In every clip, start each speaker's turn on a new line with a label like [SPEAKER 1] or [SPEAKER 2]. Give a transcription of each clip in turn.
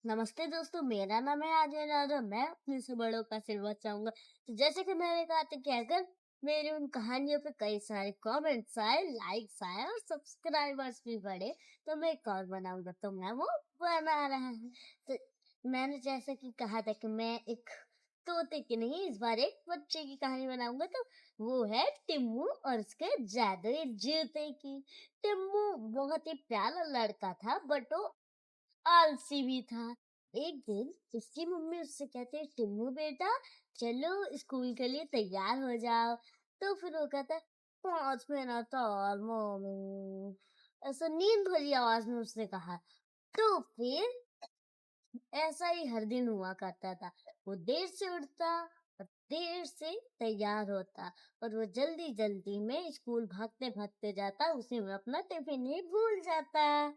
[SPEAKER 1] नमस्ते दोस्तों, मेरा नाम है आर्यन और मैं अपने से बड़ों का आशीर्वाद चाहूंगा। तो जैसे कि मैंने कहा था कि अगर मेरी उन कहानियों पे कई सारे कमेंट्स आए, लाइक्स आए और सब्सक्राइबर्स भी बढ़े तो मैं एक और बनाऊंगा। तो मैं वो बना रहा हूँ। तो मैंने जैसे कि कहा था कि मैं एक तोते की नहीं, इस बार एक बच्चे की कहानी बनाऊंगा। तो वो है टिम्मू और उसके जादुई जूते की। टिम्मू बहुत ही प्यारा लड़का था, बट वो आलसी भी था। एक दिन उसकी मम्मी उससे कहती है, टिम्मू बेटा चलो स्कूल के लिए तैयार हो जाओ। तो फिर वो कहता है, 5 मिनट और मम्मी, ऐसा नींद भरी आवाज में उसने कहा। तो फिर ऐसा ही हर दिन हुआ करता था। वो देर से उठता और देर से तैयार होता और वो जल्दी जल्दी में स्कूल भागते भागते जाता, उसी में अपना टिफिन ही भूल जाता।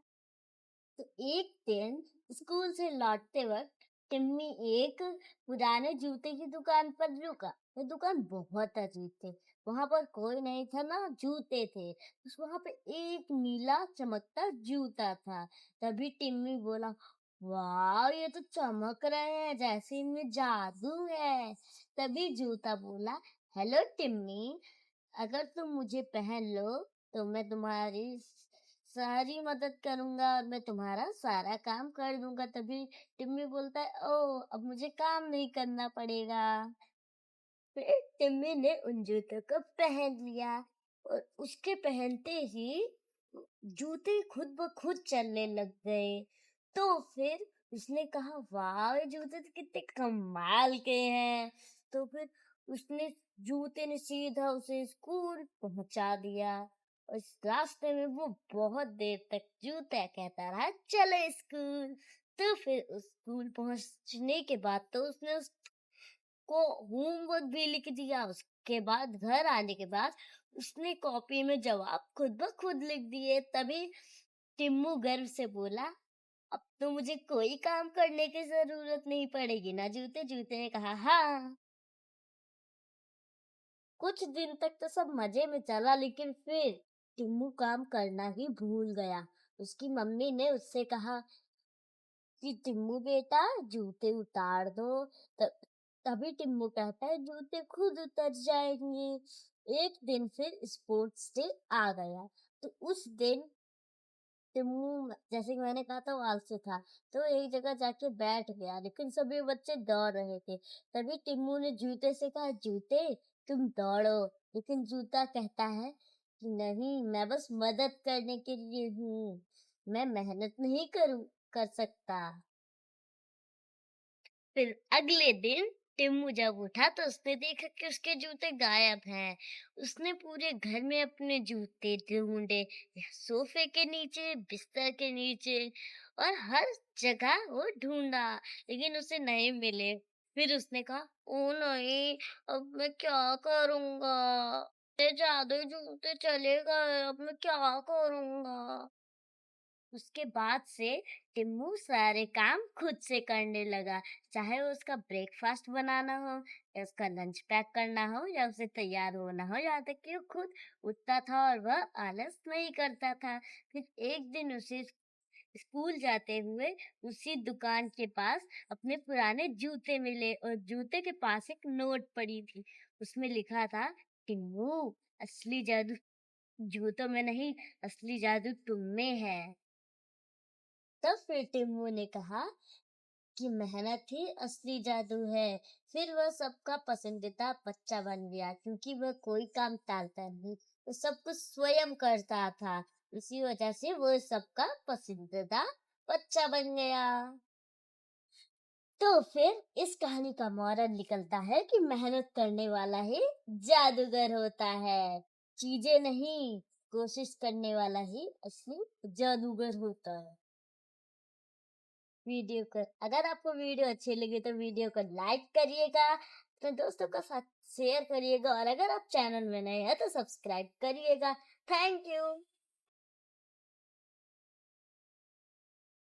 [SPEAKER 1] तो एक दिन स्कूल से लौटते वक्त टिम्मी एक पुराने जूते की दुकान पर रुका। वो दुकान बहुत अजीब थी। वहां पर कोई नहीं था, ना जूते थे, बस वहां पे एक नीला चमकता जूता था। तभी टिम्मी बोला, वाह ये तो चमक रहे हैं जैसे इनमें जादू है। तभी जूता बोला, हेलो टिम्मी, अगर तुम मुझे पहन लो तो मैं तुम्हारी सारी मदद करूंगा और मैं तुम्हारा सारा काम कर दूंगा। तभी टिम्मी बोलता है, ओ अब मुझे काम नहीं करना पड़ेगा। फिर टिम्मी ने उन जूतों को पहन लिया और उसके पहनते ही जूते खुद ब खुद चलने लग गए। तो फिर उसने कहा, वाह ये जूते तो कितने कमाल के हैं। तो फिर उसने जूते ने सीधा उसे स्कूल पहुंचा दिया। और इस रास्ते में वो बहुत देर तक जूता कहता रहा, चलो स्कूल। तो फिर उस स्कूल पहुंचने के बाद तो उसने को होमवर्क भी लिख दिया। उसके बाद घर आने के बाद उसने कॉपी में जवाब खुद ब खुद लिख दिए। तभी टिम्मू गर्व से बोला, अब तो मुझे कोई काम करने की जरूरत नहीं पड़ेगी ना जूते। जूते ने कहा, हाँ। कुछ दिन तक तो सब मजे में चला, लेकिन फिर टिम्मू काम करना ही भूल गया। उसकी मम्मी ने उससे कहा कि टिम्मू बेटा जूते उतार दो। तभी टिम्मू कहता है, जूते खुद उतर जाएंगे। एक दिन फिर स्पोर्ट्स डे आ गया। तो उस दिन टिम्मू, जैसे कि मैंने कहा था, वो आलसी था। तो एक जगह जाके बैठ गया, लेकिन सभी बच्चे दौड़ रहे थे। तभी टिम्मू ने जूते से कहा, जूते तुम दौड़ो। लेकिन जूता कहता है कि नहीं, मैं बस मदद करने के लिए हूँ, मैं मेहनत नहीं कर सकता। फिर अगले दिन टिम्मू जब उठा तो उसने देखा कि उसके जूते गायब हैं। उसने पूरे घर में अपने जूते ढूंढे, सोफे के नीचे, बिस्तर के नीचे और हर जगह वो ढूंढा, लेकिन उसे नहीं मिले। फिर उसने कहा, ओ नहीं, अब मैं क्या करूंगा, ये जादू जूते चले गए, अब मैं क्या करूंगा। उसके बाद से टिम्मू सारे काम खुद से करने लगा, चाहे वो उसका ब्रेकफास्ट बनाना हो या उसका लंच पैक करना हो या उसे तैयार होना हो, यहाँ तक कि वो खुद उठता था और वह आलस नहीं करता था। फिर एक दिन उसे स्कूल जाते हुए उसी दुकान के पास अपने पुराने जूते मिले और जूते के पास एक नोट पड़ी थी। उसमें लिखा था, टिम्मू, असली जादू जूतों में नहीं, असली जादू तुम में है। तब फिर टिम्मू ने कहा कि मेहनत ही असली जादू है। फिर वह सबका पसंदीदा बच्चा बन गया, क्योंकि वह कोई काम टालता नहीं, वो सब कुछ स्वयं करता था। इसी वजह से वो सबका पसंदीदा बच्चा बन गया। तो फिर इस कहानी का मॉरल निकलता है कि मेहनत करने वाला ही जादूगर होता है, चीजें नहीं, कोशिश करने वाला ही असली जादूगर होता है। वीडियो को, अगर आपको वीडियो अच्छी लगी तो वीडियो को लाइक करिएगा, अपने दोस्तों के साथ शेयर करिएगा और अगर आप चैनल में नए हैं तो सब्सक्राइब करिएगा। Thank you.